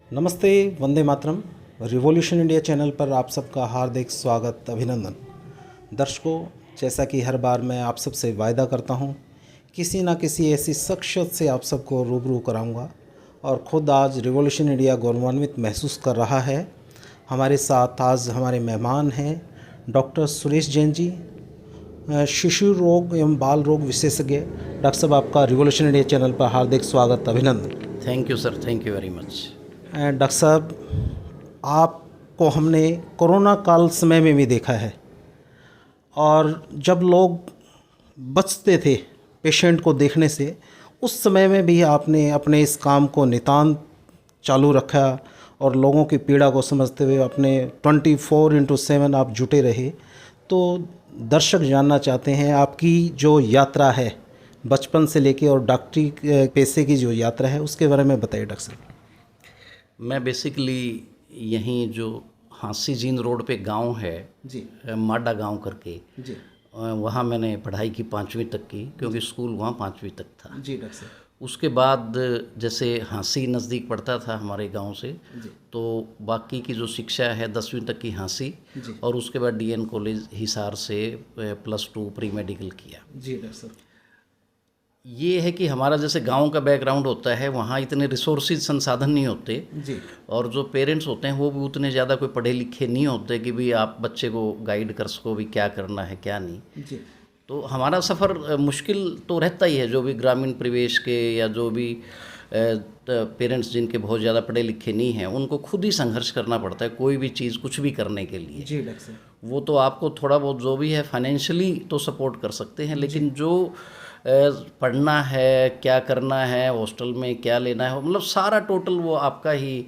नमस्ते, Vande Mataram. Revolution India channel पर आप सबका हार्दिक स्वागत, अभिनंदन। दर्शकों, जैसा कि हर बार मैं आप सबसे वायदा करता हूं, किसी ना किसी ऐसी शख्सियत से आप सबको रूबरू कराऊंगा और ख़ुद आज रिवॉल्यूशन इंडिया गौरवान्वित महसूस कर रहा है। हमारे साथ आज हमारे मेहमान हैं डॉक्टर सुरेश जैन जी, शिशु रोग एवं बाल रोग विशेषज्ञ। डॉक्टर साहब, आपका रिवॉल्यूशन इंडिया चैनल पर हार्दिक स्वागत, अभिनंदन। Thank you sir, thank you very much. Doctor साहब, आपको हमने कोरोना काल समय में भी देखा है और जब लोग बचते थे पेशेंट को देखने से, उस समय में भी आपने अपने इस काम को नितांत चालू रखा और लोगों की पीड़ा को समझते हुए अपने 24/7 आप जुटे रहे। तो दर्शक जानना चाहते हैं आपकी जो यात्रा है बचपन से लेके और डॉक्टरी पेशे की जो यात्रा है उसके बारे में बताइए डॉक्टर साहब। मैं बेसिकली यहीं जो हांसी जींद रोड पे गांव है जी माडा गांव करके जी वहाँ मैंने पढ़ाई की 5वीं तक की, क्योंकि स्कूल वहाँ 5वीं तक था। जी डॉक्टर साहब। उसके बाद जैसे हांसी नज़दीक पड़ता था हमारे गांव से, जी तो बाकी की जो शिक्षा है 10वीं तक की हांसी, जी और उसके बाद डीएन कॉलेज हिसार से +2 प्री मेडिकल किया। जी डॉक्टर साहब। ये है कि हमारा जैसे गांव का बैकग्राउंड होता है, वहाँ इतने रिसोर्सेज संसाधन नहीं होते, जी और जो पेरेंट्स होते हैं वो भी उतने ज़्यादा कोई पढ़े लिखे नहीं होते कि भी आप बच्चे को गाइड कर सको भी क्या करना है क्या नहीं। जी तो हमारा सफ़र मुश्किल तो रहता ही है, जो भी ग्रामीण परिवेश के या जो भी पेरेंट्स जिनके बहुत ज़्यादा पढ़े लिखे नहीं हैं, उनको खुद ही संघर्ष करना पड़ता है कोई भी चीज़ कुछ भी करने के लिए। जी डॉक्टर साहब। वो तो आपको थोड़ा बहुत जो भी है फाइनेंशियली तो सपोर्ट कर सकते हैं, लेकिन जो पढ़ना है, क्या करना है, हॉस्टल में क्या लेना है, मतलब सारा टोटल वो आपका ही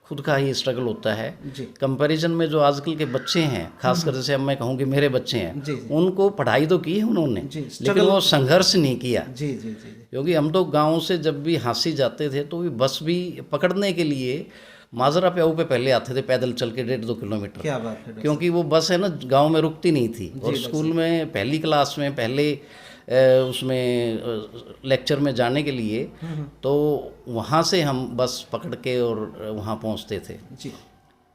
खुद का ही स्ट्रगल होता है। जी कंपैरिजन में जो आजकल के बच्चे हैं, खासकर जैसे अब मैं कहूँ कि मेरे बच्चे हैं, जी जी उनको पढ़ाई तो की है उन्होंने, जी, लेकिन struggle- वो संघर्ष नहीं किया। जी जी जी क्योंकि हम तो गांव से जब भी हांसी जाते थे तो भी बस भी पकड़ने के लिए माजरा प्याऊ पे पहले आते थे, पैदल चल के 1.5-2 किलोमीटर। क्या बात है डॉक्टर क्योंकि वो बस है ना गांव में रुकती नहीं थी, और डॉक्टर स्कूल में पहली क्लास में पहले उसमें लेक्चर में जाने के लिए तो वहाँ से हम बस पकड़ के और वहाँ पहुँचते थे। जी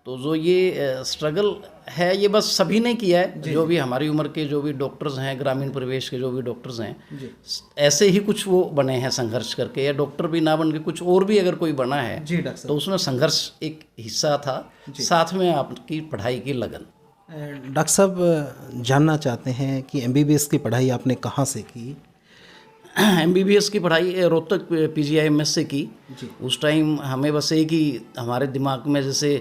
तो जो ये स्ट्रगल है ये बस सभी ने किया है, जो भी हमारी उम्र के जो भी डॉक्टर्स हैं, ग्रामीण परिवेश के जो भी डॉक्टर्स हैं, जी ऐसे ही कुछ वो बने हैं संघर्ष करके, या डॉक्टर भी ना बन के कुछ और भी अगर कोई बना है जी डॉक्टर तो साहब। उसमें संघर्ष एक हिस्सा था, साथ में आपकी पढ़ाई की लगन। डॉक्टर साहब, जानना चाहते हैं कि एमबीबीएस की पढ़ाई आपने कहाँ से की? एमबीबीएस की पढ़ाई रोहतक पीजीआईएमएस से की। जी उस टाइम हमें बस एक ही हमारे दिमाग में जैसे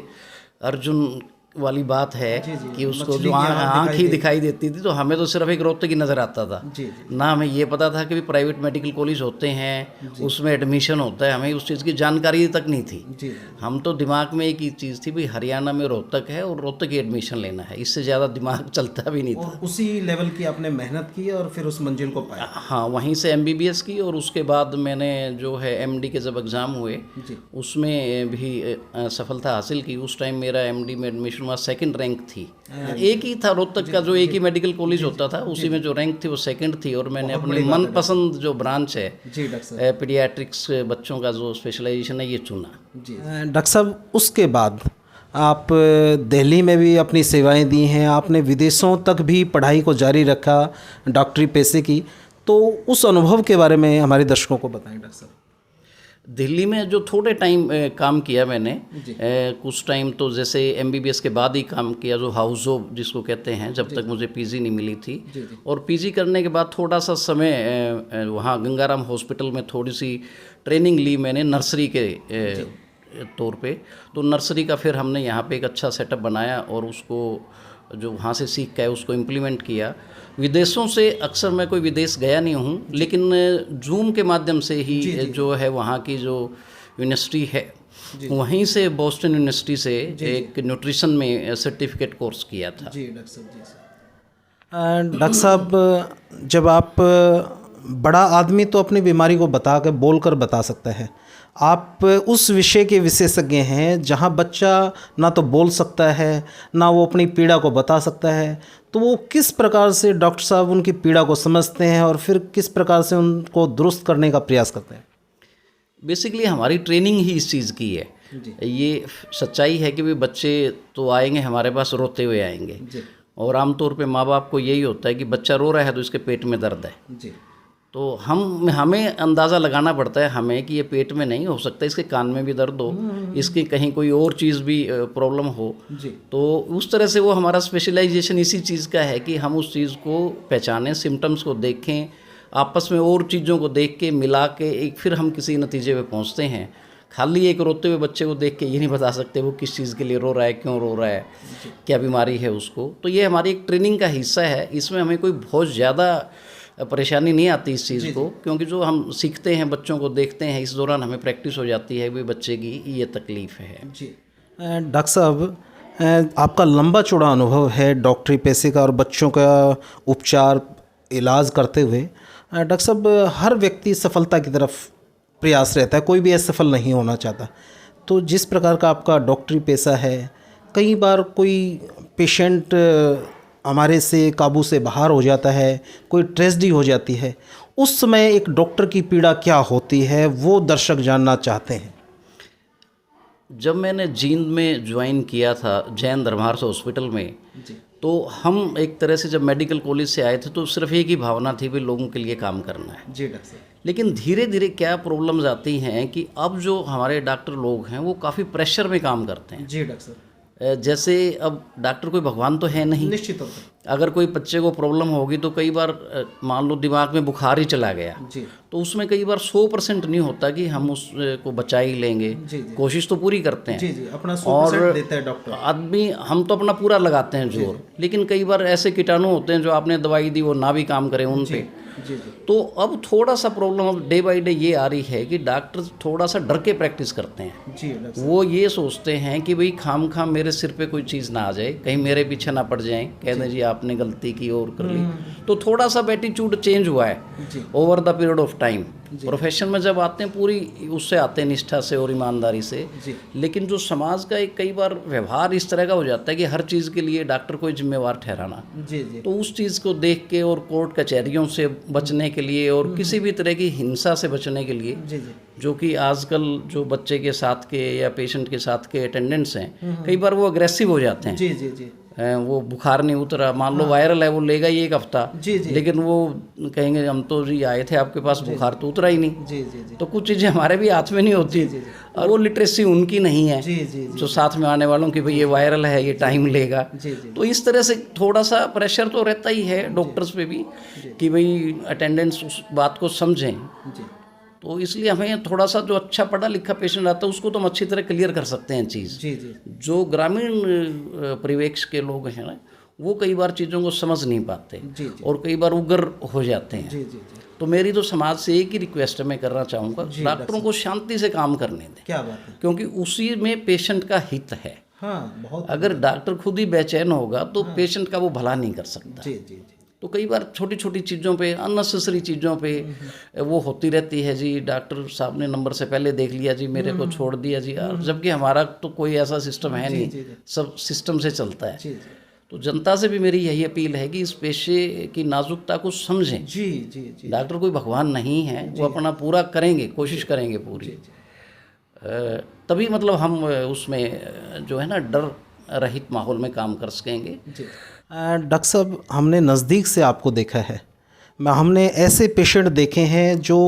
अर्जुन वाली बात है जी, जी, कि उसको मछली जो की आँख आँख ही दिखाई दिखाई देती थी, तो हमें तो सिर्फ एक रोहतक ही नज़र आता था। जी जी ना हमें ये पता था कि भी प्राइवेट मेडिकल कॉलेज होते हैं, उसमें एडमिशन होता है, हमें उस चीज़ की जानकारी तक नहीं थी। जी हम तो दिमाग में एक ही चीज़ थी, भी हरियाणा में रोहतक है और रोहतक ही एडमिशन लेना है, इससे ज़्यादा दिमाग चलता भी नहीं था। और उसी लेवल की आपने मेहनत की और फिर उस मंजिल को पाया। हाँ, वहीं से एमबीबीएस की, और उसके बाद मैंने जो है एमडी के जब एग्ज़ाम हुए जी उसमें भी सफलता हासिल की। उस टाइम मेरा एमडी में एडमिशन हुआ, सेकंड रैंक थी। एक ही था रोहतक का, जो एक ही मेडिकल कॉलेज होता था, उसी में जो रैंक थी वो सेकंड थी, और मैंने अपनी मनपसंद जो ब्रांच है जी डॉक्टर साहब। पीडियाट्रिक्स बच्चों का जो स्पेशलाइजेशन है ये चुना। जी डॉक्टर साहब, उसके बाद आप दिल्ली में भी अपनी सेवाएं दी हैं, आपने विदेशों तक भी पढ़ाई को जारी रखा डॉक्टरी पेशे की, तो उस अनुभव के बारे में हमारे दर्शकों को बताएं डॉक्टर साहब। दिल्ली में जो थोड़े टाइम काम किया मैंने, जी। कुछ टाइम तो जैसे एमबीबीएस के बाद ही काम किया, जो हाउस जॉब जिसको कहते हैं, जब तक मुझे पीजी नहीं मिली थी। जी जी और पीजी करने के बाद थोड़ा सा समय वहाँ गंगाराम हॉस्पिटल में थोड़ी सी ट्रेनिंग ली मैंने नर्सरी के तौर पे। तो नर्सरी का फिर हमने यहाँ पे एक अच्छा सेटअप बनाया, और उसको जो वहाँ से सीख के उसको इम्प्लीमेंट किया। विदेशों से अक्सर मैं कोई विदेश गया नहीं हूँ, लेकिन जूम के माध्यम से ही जो है वहाँ की जो यूनिवर्सिटी है, वहीं से बोस्टन यूनिवर्सिटी से एक न्यूट्रिशन में सर्टिफिकेट कोर्स किया था। जी डॉक्टर साहब। जी सर। डॉक्टर साहब, जब आप बड़ा आदमी तो अपनी बीमारी को बता कर बोल कर बता सकता है, आप उस विषय के विशेषज्ञ हैं जहां बच्चा ना तो बोल सकता है ना वो अपनी पीड़ा को बता सकता है, तो वो किस प्रकार से डॉक्टर साहब उनकी पीड़ा को समझते हैं और फिर किस प्रकार से उनको दुरुस्त करने का प्रयास करते हैं? बेसिकली हमारी ट्रेनिंग ही इस चीज़ की है ये सच्चाई है कि भी बच्चे तो आएंगे हमारे पास रोते हुए आएंगे, और आमतौर पे माँ बाप को यही होता है कि बच्चा रो रहा है तो इसके पेट में दर्द है। तो हमें अंदाज़ा लगाना पड़ता है हमें कि ये पेट में नहीं हो सकता, इसके कान में भी दर्द हो, इसके कहीं कोई और चीज़ भी प्रॉब्लम हो। तो उस तरह से वो हमारा स्पेशलाइजेशन इसी चीज़ का है कि हम उस चीज़ को पहचानें, सिम्टम्स को देखें, आपस में और चीज़ों को देख के मिला के एक फिर हम किसी नतीजे पे पहुंचते हैं। खाली एक रोते हुए बच्चे को देख के ये नहीं बता सकते वो किस चीज़ के लिए रो रहा है, क्यों रो रहा है, क्या बीमारी है उसको। तो ये हमारी एक ट्रेनिंग का हिस्सा है, इसमें हमें कोई बहुत ज़्यादा परेशानी नहीं आती इस चीज़ को, क्योंकि जो हम सीखते हैं, बच्चों को देखते हैं, इस दौरान हमें प्रैक्टिस हो जाती है भी बच्चे की ये तकलीफ़ है। जी डॉक्टर साहब, आपका लंबा चौड़ा अनुभव है डॉक्टरी पेशे का और बच्चों का उपचार इलाज करते हुए। डॉक्टर साहब, हर व्यक्ति सफलता की तरफ प्रयास रहता है, कोई भी असफल नहीं होना चाहता। तो जिस प्रकार का आपका डॉक्टरी पेशा है, कई बार कोई पेशेंट हमारे से काबू से बाहर हो जाता है, कोई ट्रेजेडी हो जाती है, उस समय एक डॉक्टर की पीड़ा क्या होती है वो दर्शक जानना चाहते हैं। जब मैंने जींद में ज्वाइन किया था जैन धर्मार्थ हॉस्पिटल में, तो हम एक तरह से जब मेडिकल कॉलेज से आए थे तो सिर्फ एक ही भावना थी भी लोगों के लिए काम करना है। जी डॉक्टर साहब। लेकिन धीरे धीरे क्या प्रॉब्लम्स आती हैं कि अब जो हमारे डॉक्टर लोग हैं वो काफ़ी प्रेशर में काम करते हैं। जी डॉक्टर साहब। जैसे अब डॉक्टर कोई भगवान तो है नहीं, निश्चित तौर पर अगर कोई बच्चे को प्रॉब्लम होगी तो कई बार मान लो दिमाग में बुखार ही चला गया, जी, तो उसमें कई बार 100% नहीं होता कि हम उसको बचा ही लेंगे। जी, कोशिश तो पूरी करते हैं, जी जी, अपना 100% देता है डॉक्टर। आदमी हम तो अपना पूरा लगाते हैं जोर, लेकिन कई बार ऐसे कीटाणु होते हैं जो आपने दवाई दी वो ना भी काम करे उन पे। जी जी। तो अब थोड़ा सा प्रॉब्लम अब डे बाय डे ये आ रही है कि डॉक्टर थोड़ा सा डर के प्रैक्टिस करते हैं। जी डॉक्टर। वो ये सोचते हैं कि भाई खाम खाम मेरे सिर पे कोई चीज़ ना आ जाए, कहीं मेरे पीछे ना पड़ जाए, कह दें जी आपने गलती की और कर ली। तो थोड़ा सा एटीट्यूड चेंज हुआ है over the period of time. Profession में जब आते हैं पूरी उससे आते हैं निष्ठा से और ईमानदारी से, लेकिन जो समाज का एक कई बार व्यवहार इस तरह का हो जाता है कि हर चीज़ के लिए डॉक्टर को जिम्मेवार ठहराना। जी जी। तो उस चीज़ को देख के और कोर्ट कचहरियों से बचने के लिए और किसी भी तरह की हिंसा से बचने के लिए, जी जी। जो कि आजकल जो बच्चे के साथ के या पेशेंट के साथ के अटेंडेंट्स हैं, कई बार वो अग्रेसिव हो जाते हैं। जी जी जी। वो बुखार नहीं उतरा, मान लो वायरल है, वो लेगा ही एक हफ्ता, जी जी। लेकिन वो कहेंगे हम तो जी आए थे आपके पास, बुखार तो उतरा ही नहीं। जी जी जी। तो कुछ चीज़ें हमारे भी हाथ में नहीं होती, और वो लिटरेसी उनकी नहीं है जी जी। जो साथ में आने वालों की भाई ये वायरल है, ये टाइम लेगा। जी जी। तो इस तरह से थोड़ा सा प्रेशर तो रहता ही है डॉक्टर्स पे भी कि भाई अटेंडेंट्स उस बात को समझें। जी। तो इसलिए हमें थोड़ा सा जो अच्छा पढ़ा लिखा पेशेंट आता है उसको तो हम अच्छी तरह क्लियर कर सकते हैं चीज़। जी जी। जो ग्रामीण परिवेश के लोग हैं ना, वो कई बार चीज़ों को समझ नहीं पाते और कई बार उग्र हो जाते हैं। जी जी जी। तो मेरी तो समाज से एक ही रिक्वेस्ट मैं करना चाहूँगा, डॉक्टरों को शांति से काम करने दें। क्या बात है। क्योंकि उसी में पेशेंट का हित है। हाँ बहुत। अगर डॉक्टर खुद ही बेचैन होगा तो पेशेंट का वो भला नहीं कर सकता। जी जी जी। तो कई बार छोटी छोटी चीज़ों पे, अननेसेसरी चीज़ों पे वो होती रहती है जी, डॉक्टर साहब ने नंबर से पहले देख लिया जी, मेरे को छोड़ दिया जी, जबकि हमारा तो कोई ऐसा सिस्टम है नहीं, सब सिस्टम से चलता है। जी जी। तो जनता से भी मेरी यही अपील है कि इस पेशे की नाजुकता को समझें। जी जी जी। डॉक्टर कोई भगवान नहीं है, वो अपना पूरा करेंगे, कोशिश करेंगे पूरी, तभी मतलब हम उसमें जो है ना डर रहित माहौल में काम कर सकेंगे। डॉक्टर साहब, हमने नज़दीक से आपको देखा है, हमने ऐसे पेशेंट देखे हैं जो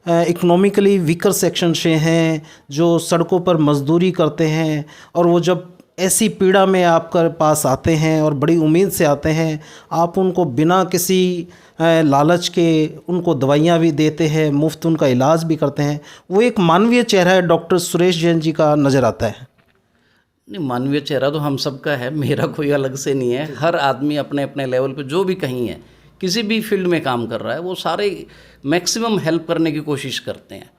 इकोनॉमिकली वीकर सेक्शन से हैं, जो सड़कों पर मजदूरी करते हैं, और वो जब ऐसी पीड़ा में आपके पास आते हैं और बड़ी उम्मीद से आते हैं, आप उनको बिना किसी लालच के उनको दवाइयाँ भी देते हैं, मुफ्त उनका इलाज भी करते हैं। वो एक मानवीय चेहरा है डॉक्टर सुरेश जैन जी का नज़र आता है। नहीं, मानवीय चेहरा तो हम सबका है, मेरा कोई अलग से नहीं है। हर आदमी अपने अपने लेवल पे जो भी कहीं है, किसी भी फील्ड में काम कर रहा है, वो सारे मैक्सिमम हेल्प करने की कोशिश करते हैं।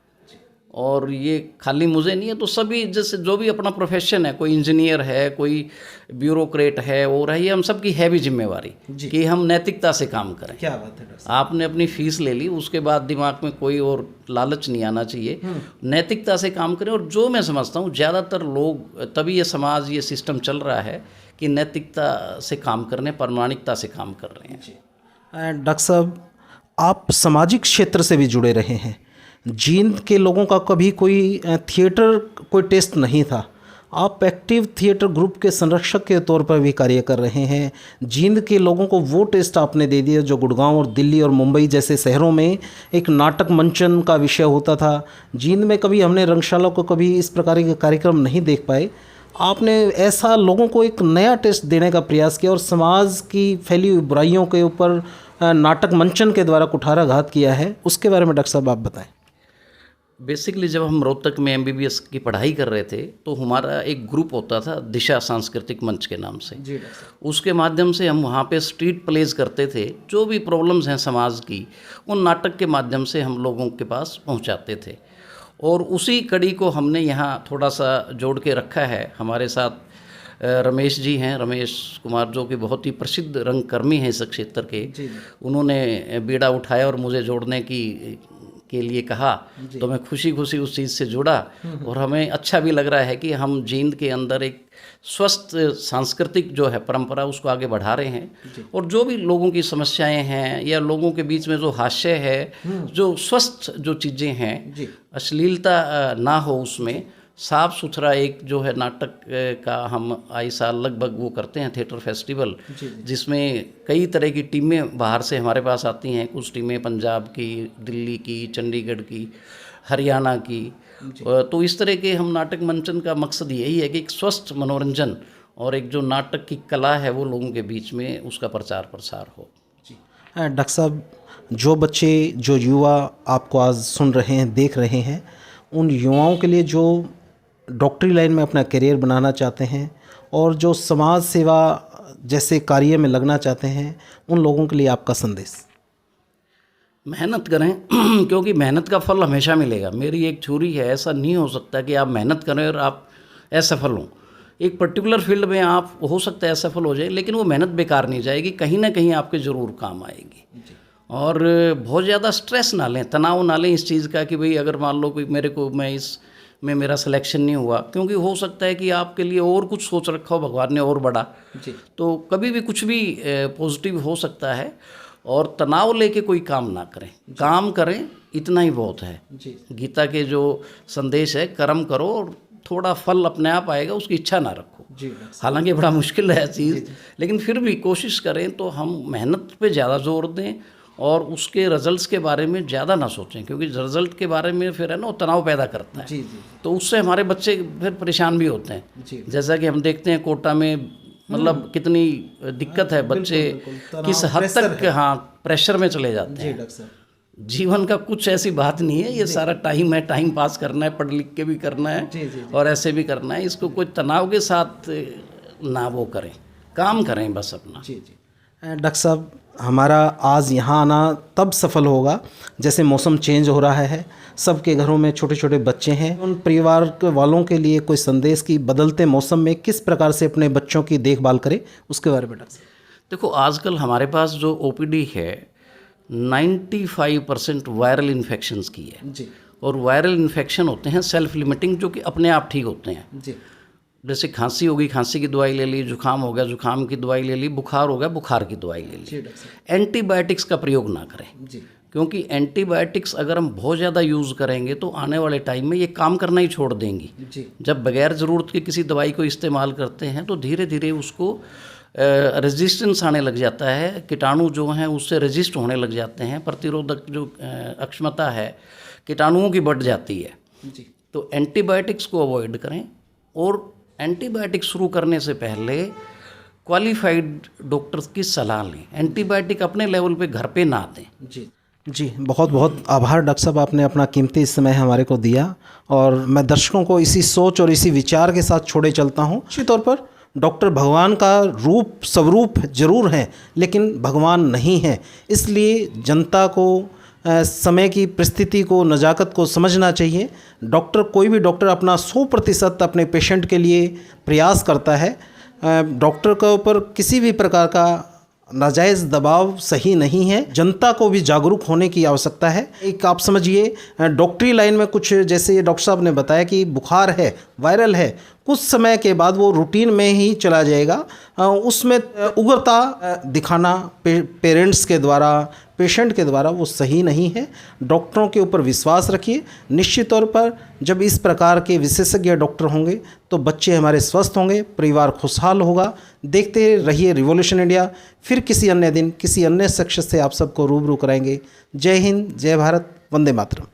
और ये खाली मुझे नहीं है, तो सभी जैसे जो भी अपना प्रोफेशन है, कोई इंजीनियर है, कोई ब्यूरोक्रेट है, और है, ये हम सब की है भी जिम्मेवारी कि हम नैतिकता से काम करें। क्या बात है। आपने अपनी फीस ले ली, उसके बाद दिमाग में कोई और लालच नहीं आना चाहिए, नैतिकता से काम करें। और जो मैं समझता हूँ ज़्यादातर लोग, तभी ये समाज, ये सिस्टम चल रहा है कि नैतिकता से काम करने, प्रामाणिकता से काम कर रहे हैं। डॉक्टर साहब, आप सामाजिक क्षेत्र से भी जुड़े रहे हैं, जींद के लोगों का कभी कोई थिएटर कोई टेस्ट नहीं था। आप एक्टिव थिएटर ग्रुप के संरक्षक के तौर पर भी कार्य कर रहे हैं। जींद के लोगों को वो टेस्ट आपने दे दिया जो गुड़गांव और दिल्ली और मुंबई जैसे शहरों में एक नाटक मंचन का विषय होता था। जींद में कभी हमने रंगशाला को कभी इस प्रकार के कार्यक्रम नहीं देख पाए। आपने ऐसा लोगों को एक नया टेस्ट देने का प्रयास किया और समाज की फैली हुई बुराइयों के ऊपर नाटक मंचन के द्वारा कुठाराघात किया है। उसके बारे में डॉक्टर साहब आप बताएं। बेसिकली जब हम रोहतक में एमबीबीएस की पढ़ाई कर रहे थे तो हमारा एक ग्रुप होता था दिशा सांस्कृतिक मंच के नाम से। उसके माध्यम से हम वहाँ पे स्ट्रीट प्लेज करते थे। जो भी प्रॉब्लम्स हैं समाज की उन नाटक के माध्यम से हम लोगों के पास पहुँचाते थे और उसी कड़ी को हमने यहाँ थोड़ा सा जोड़ के रखा है। हमारे साथ रमेश जी हैं, रमेश कुमार, जो कि बहुत ही प्रसिद्ध रंगकर्मी हैं इस क्षेत्र के। उन्होंने बीड़ा उठाया और मुझे जोड़ने के लिए कहा तो मैं खुशी खुशी उस चीज़ से जुड़ा और हमें अच्छा भी लग रहा है कि हम जींद के अंदर एक स्वस्थ सांस्कृतिक जो है परंपरा उसको आगे बढ़ा रहे हैं और जो भी लोगों की समस्याएं हैं या लोगों के बीच में जो हास्य है, जो स्वस्थ जो चीज़ें हैं, अश्लीलता ना हो, उसमें साफ सुथरा एक जो है नाटक का हम आए साल लगभग वो करते हैं थिएटर फेस्टिवल, जिसमें कई तरह की टीमें बाहर से हमारे पास आती हैं। कुछ टीमें पंजाब की, दिल्ली की, चंडीगढ़ की, हरियाणा की। तो इस तरह के हम नाटक मंचन का मकसद यही है कि एक स्वस्थ मनोरंजन और एक जो नाटक की कला है वो लोगों के बीच में उसका प्रचार प्रसार हो। डॉक्टर साहब, जो बच्चे, जो युवा आपको आज सुन रहे हैं, देख रहे हैं, उन युवाओं के लिए जो डॉक्टरी लाइन में अपना करियर बनाना चाहते हैं और जो समाज सेवा जैसे कार्य में लगना चाहते हैं, उन लोगों के लिए आपका संदेश? मेहनत करें क्योंकि मेहनत का फल हमेशा मिलेगा। मेरी एक थ्योरी है, ऐसा नहीं हो सकता कि आप मेहनत करें और आप असफल हों। एक पर्टिकुलर फील्ड में आप हो सकता है असफल हो जाए, लेकिन वो मेहनत बेकार नहीं जाएगी, कहीं ना कहीं आपके ज़रूर काम आएगी। और बहुत ज़्यादा स्ट्रेस ना लें, तनाव ना लें इस चीज़ का कि भाई अगर मान लो कोई मैं इस में मेरा सिलेक्शन नहीं हुआ, क्योंकि हो सकता है कि आपके लिए और कुछ सोच रखा हो भगवान ने और बड़ा। तो कभी भी कुछ भी पॉजिटिव हो सकता है और तनाव लेके कोई काम ना करें, काम करें, इतना ही बहुत है। गीता के जो संदेश है, कर्म करो और थोड़ा फल अपने आप आएगा, उसकी इच्छा ना रखो। हालांकि बड़ा मुश्किल है चीज़, लेकिन फिर भी कोशिश करें तो हम मेहनत पे ज़्यादा जोर दें और उसके रिजल्ट्स के बारे में ज़्यादा ना सोचें, क्योंकि रिजल्ट के बारे में फिर है ना वो तनाव पैदा करता है। तो उससे हमारे बच्चे फिर परेशान भी होते हैं। जैसा कि हम देखते हैं कोटा में मतलब कितनी दिक्कत है, बच्चे किस हद तक प्रेशर में चले जाते हैं। जीवन का कुछ ऐसी बात नहीं है, ये सारा टाइम है, टाइम पास करना है, पढ़ लिख के भी करना है और ऐसे भी करना है। इसको कोई तनाव के साथ ना वो करें, काम करें बस अपना। डॉक्टर साहब, हमारा आज यहाँ आना तब सफल होगा जैसे मौसम चेंज हो रहा है, सबके घरों में छोटे छोटे बच्चे हैं। उन परिवार के वालों के लिए कोई संदेश कि बदलते मौसम में किस प्रकार से अपने बच्चों की देखभाल करें, उसके बारे में डॉक्टर साहब? देखो, आजकल हमारे पास जो ओपीडी है 95% वायरल इन्फेक्शंस की है और वायरल इन्फेक्शन होते हैं सेल्फ लिमिटिंग, जो कि अपने आप ठीक होते हैं। जैसे खांसी हो गई, खांसी की दवाई ले ली, जुकाम हो गया, जुकाम की दवाई ले ली, बुखार हो गया, बुखार की दवाई ले ली। एंटीबायोटिक्स का प्रयोग ना करें, क्योंकि एंटीबायोटिक्स अगर हम बहुत ज़्यादा यूज़ करेंगे तो आने वाले टाइम में ये काम करना ही छोड़ देंगी। जब बगैर ज़रूरत के किसी दवाई को इस्तेमाल करते हैं तो धीरे धीरे उसको रेजिस्टेंस आने लग जाता है, कीटाणु जो हैं उससे रेजिस्ट होने लग जाते हैं, प्रतिरोधक जो अक्षमता है कीटाणुओं की बढ़ जाती है। तो एंटीबायोटिक्स को अवॉइड करें और एंटीबायोटिक शुरू करने से पहले क्वालिफाइड डॉक्टर्स की सलाह लें। एंटीबायोटिक अपने लेवल पे घर पे ना दें। जी, बहुत बहुत आभार डॉक्टर साहब, आपने अपना कीमती समय हमारे को दिया और मैं दर्शकों को इसी सोच और इसी विचार के साथ छोड़े चलता हूँ। निश्चित तौर पर डॉक्टर भगवान का रूप स्वरूप जरूर है, लेकिन भगवान नहीं है। इसलिए जनता को समय की परिस्थिति को, नज़ाकत को समझना चाहिए। डॉक्टर, कोई भी डॉक्टर अपना 100% अपने पेशेंट के लिए प्रयास करता है। डॉक्टर के ऊपर किसी भी प्रकार का नाजायज़ दबाव सही नहीं है। जनता को भी जागरूक होने की आवश्यकता है। एक आप समझिए, डॉक्टरी लाइन में कुछ जैसे ये डॉक्टर साहब ने बताया कि बुखार है, वायरल है, कुछ समय के बाद वो रूटीन में ही चला जाएगा। उसमें उग्रता दिखाना पेरेंट्स के द्वारा, पेशेंट के द्वारा वो सही नहीं है। डॉक्टरों के ऊपर विश्वास रखिए। निश्चित तौर पर जब इस प्रकार के विशेषज्ञ डॉक्टर होंगे तो बच्चे हमारे स्वस्थ होंगे, परिवार खुशहाल होगा। देखते रहिए रिवॉल्यूशन इंडिया। फिर किसी अन्य दिन किसी अन्य शख्स से आप सबको रूबरू कराएंगे। जय हिंद, जय भारत, वंदे मातरम।